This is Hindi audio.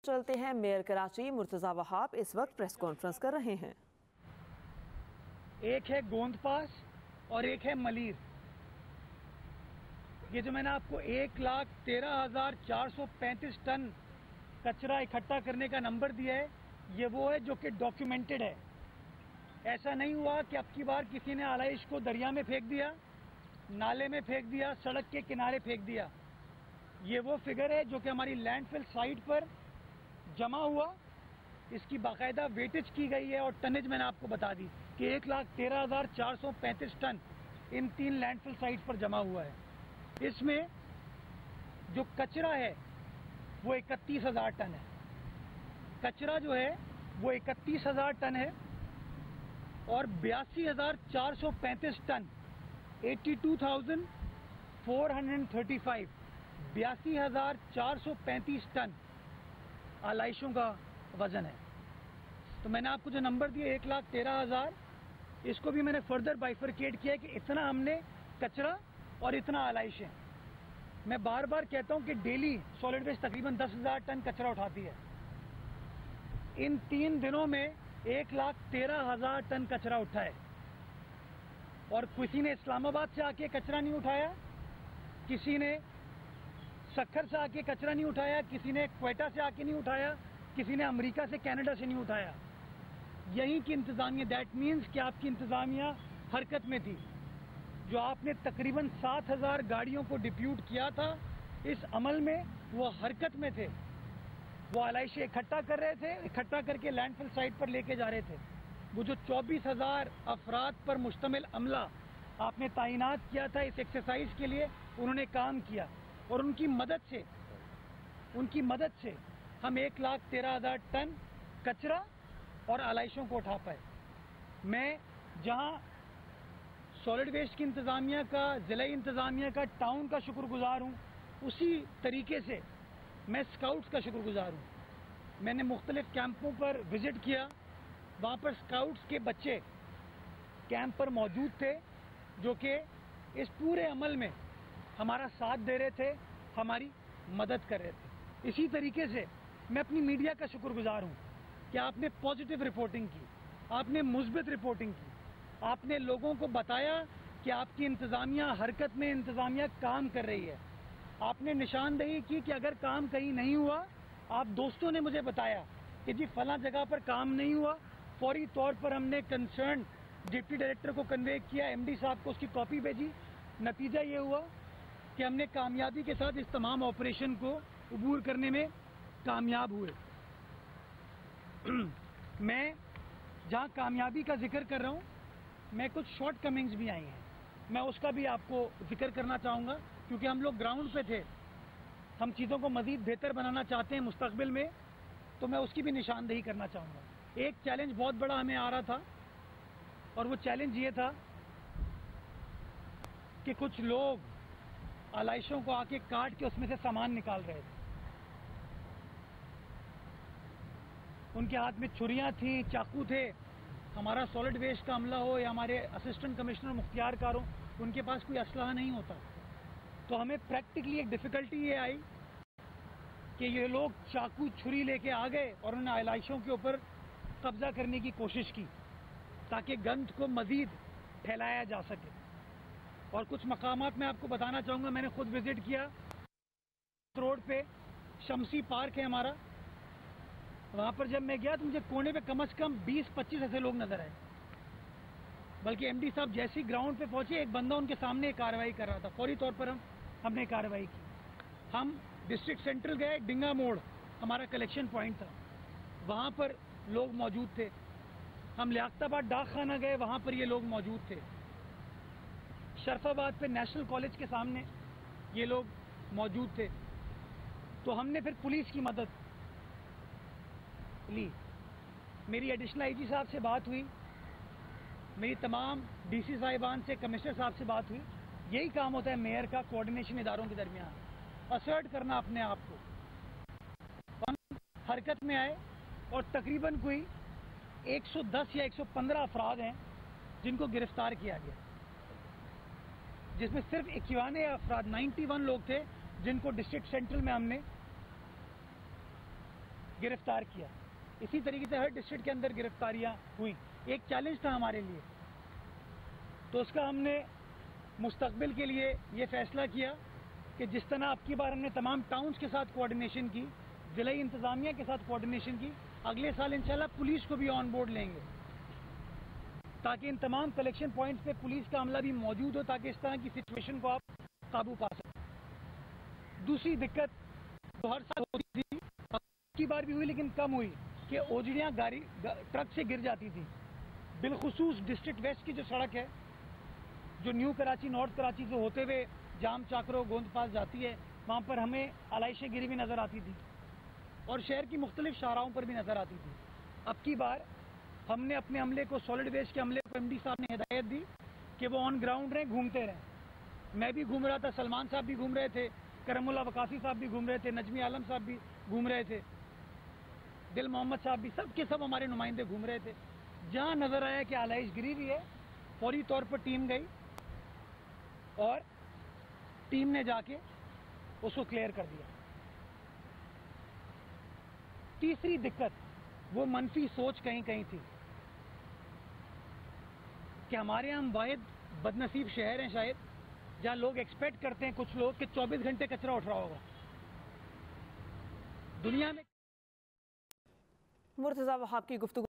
चलते हैं। मेयर कराची मुर्तजा वहाब इस वक्त प्रेस कॉन्फ्रेंस कर रहे हैं। एक है गोंद पास और एक है मलीर। ये जो मैंने आपको 1,13,435 टन कचरा इकट्ठा करने का नंबर दिया है, ये वो है जो कि डॉक्यूमेंटेड है। ऐसा नहीं हुआ कि अब की बार किसी ने आलाइश को दरिया में फेंक दिया, नाले में फेंक दिया, सड़क के किनारे फेंक दिया। ये वो फिगर है जो कि हमारी लैंडफिल साइट पर जमा हुआ। इसकी बाकायदा वेटेज की गई है और टनेज मैंने आपको बता दी कि 1,13,435 टन इन 3 लैंडफिल साइट्स पर जमा हुआ है। इसमें जो कचरा है वो 31,000 टन है। कचरा जो है वो 31,000 टन है और 82,435 टन 82,435 82,435 टन आलाइशों का वजन है। तो मैंने आपको जो नंबर दिया 1,13,000, इसको भी मैंने फर्दर बाइफरकेट किया कि इतना हमने कचरा और इतना आलाइश है। मैं बार बार कहता हूं कि डेली सॉलिड वेस्ट तकरीबन 10,000 टन कचरा उठाती है। इन 3 दिनों में 1,13,000 टन कचरा उठा है और किसी ने इस्लामाबाद से आके कचरा नहीं उठाया, किसी ने सक्खर से आके कचरा नहीं उठाया, किसी ने क्वेटा से आके नहीं उठाया, किसी ने अमेरिका से कनाडा से नहीं उठाया। यहीं की इंतजामिया, दैट मीन्स कि आपकी इंतजामिया हरकत में थी। जो आपने तकरीबन 7,000 गाड़ियों को डिप्यूट किया था, इस अमल में वो हरकत में थे। वो आलाइशें इकट्ठा कर रहे थे, इकट्ठा करके लैंडफिल साइट पर लेके जा रहे थे। वो जो 24,000 अफराद पर मुश्तमिल अमला आपने तैनात किया था इस एक्सरसाइज के लिए, उन्होंने काम किया और उनकी मदद से हम 1,13,000 टन कचरा और आलाइशों को उठा पाए। मैं जहां सॉलिड वेस्ट की इंतजामिया का, जिला इंतजामिया का, टाउन का शुक्रगुजार हूं, उसी तरीके से मैं स्काउट्स का शुक्रगुजार हूं। मैंने मुख्तलिफ कैंपों पर विजिट किया, वहां पर स्काउट्स के बच्चे कैंप पर मौजूद थे जो कि इस पूरे अमल में हमारा साथ दे रहे थे, हमारी मदद कर रहे थे। इसी तरीके से मैं अपनी मीडिया का शुक्रगुजार हूं कि आपने पॉजिटिव रिपोर्टिंग की, आपने मुस्बित रिपोर्टिंग की, आपने लोगों को बताया कि आपकी इंतजामिया हरकत में, इंतजामिया काम कर रही है। आपने निशानदेही की कि अगर काम कहीं नहीं हुआ, आप दोस्तों ने मुझे बताया कि जी फला जगह पर काम नहीं हुआ, फौरी तौर पर हमने कंसर्न डिप्टी डायरेक्टर को कन्वे किया, एमडी साहब को उसकी कॉपी भेजी। नतीजा ये हुआ कि हमने कामयाबी के साथ इस तमाम ऑपरेशन को अबूर करने में कामयाब हुए। मैं जहां कामयाबी का जिक्र कर रहा हूं, मैं कुछ शॉर्ट कमिंग्स भी आई हैं, मैं उसका भी आपको जिक्र करना चाहूँगा क्योंकि हम लोग ग्राउंड पे थे, हम चीज़ों को मज़ीद बेहतर बनाना चाहते हैं मुस्तकबिल में, तो मैं उसकी भी निशानदेही करना चाहूँगा। एक चैलेंज बहुत बड़ा हमें आ रहा था और वो चैलेंज ये था कि कुछ लोग आलाइशों को आके काट के उसमें से सामान निकाल रहे थे। उनके हाथ में छुरियाँ थी, चाकू थे। हमारा सॉलिड वेस्ट का अमला हो या हमारे असिस्टेंट कमिश्नर मुख्तियार कार हो, उनके पास कोई असलहा नहीं होता। तो हमें प्रैक्टिकली एक डिफ़िकल्टी ये आई कि ये लोग चाकू छुरी लेके आ गए और उन्होंने आलाइशों के ऊपर कब्जा करने की कोशिश की ताकि गंद को मज़ीद फैलाया जा सके। और कुछ मकामात मैं आपको बताना चाहूँगा, मैंने खुद विज़िट किया। रोड पे शमसी पार्क है हमारा, वहाँ पर जब मैं गया तो मुझे कोने पे कम से कम 20-25 ऐसे लोग नजर आए। बल्कि एमडी साहब जैसे ही ग्राउंड पे पहुंचे, एक बंदा उनके सामने कार्रवाई कर रहा था। फौरी तौर पर हमने कार्रवाई की। हम डिस्ट्रिक्ट सेंट्रल गए, डिंगा मोड़ हमारा कलेक्शन पॉइंट था, वहाँ पर लोग मौजूद थे। हम लियाकताबाद डाक खाना गए, वहाँ पर ये लोग मौजूद थे। शरफाबाद पे नेशनल कॉलेज के सामने ये लोग मौजूद थे। तो हमने फिर पुलिस की मदद ली। मेरी एडिशनल आईजी साहब से बात हुई, मेरी तमाम डीसी साहिबान से, कमिश्नर साहब से बात हुई। यही काम होता है मेयर का, कोऑर्डिनेशन इदारों के दरमियान, असर्ट करना अपने आप को। हम हरकत में आए और तकरीबन कोई 110 या 115 अफराद हैं जिनको गिरफ्तार किया गया, जिसमें सिर्फ 91 अफराद 91 लोग थे जिनको डिस्ट्रिक्ट सेंट्रल में हमने गिरफ्तार किया। इसी तरीके से हर डिस्ट्रिक्ट के अंदर गिरफ्तारियां हुई। एक चैलेंज था हमारे लिए, तो उसका हमने मुस्तकबिल के लिए ये फैसला किया कि जिस तरह अब की बार हमने तमाम टाउन्स के साथ कोऑर्डिनेशन की, ज़िले इंतज़ामिया के साथ कोऑर्डिनेशन की, अगले साल इंशाल्लाह पुलिस को भी ऑन बोर्ड लेंगे ताकि इन तमाम कलेक्शन पॉइंट्स पे पुलिस का अमला भी मौजूद हो, ताकि इस तरह की सिचुएशन को आप काबू पा सकें। दूसरी दिक्कत जो हर साल होती थी, अब की बार भी हुई लेकिन कम हुई, कि ओजड़ियाँ ट्रक से गिर जाती थी। बिलखुसूस डिस्ट्रिक्ट वेस्ट की जो सड़क है, जो न्यू कराची नॉर्थ कराची से होते हुए जाम चाकरो गोंद पास जाती है, वहाँ पर हमें आलाइशें गिरी भी नज़र आती थी और शहर की मुख्तलिफ शाहराहों पर भी नज़र आती थी। अब की बार हमने अपने अमले को, सॉलिड वेस्ट के अमले को, MD साहब ने हिदायत दी कि वो ऑन ग्राउंड रहें, घूमते रहें। मैं भी घूम रहा था, सलमान साहब भी घूम रहे थे, करमुल्ला वकासी साहब भी घूम रहे थे, नजमी आलम साहब भी घूम रहे थे, दिल मोहम्मद साहब भी, सब के सब हमारे नुमाइंदे घूम रहे थे। जहाँ नज़र आया कि आलाइश गिरी हुई है, फौरी तौर पर टीम गई और टीम ने जाके उसको क्लियर कर दिया। तीसरी दिक्कत वो मनफी सोच कहीं कहीं थी कि हमारे यहाँ हम वाहिद बदनसीब शहर हैं शायद, जहाँ लोग एक्सपेक्ट करते हैं कुछ लोग कि 24 घंटे कचरा उठ रहा होगा। दुनिया में मुर्तज़ा वहाब की गुफ्तगू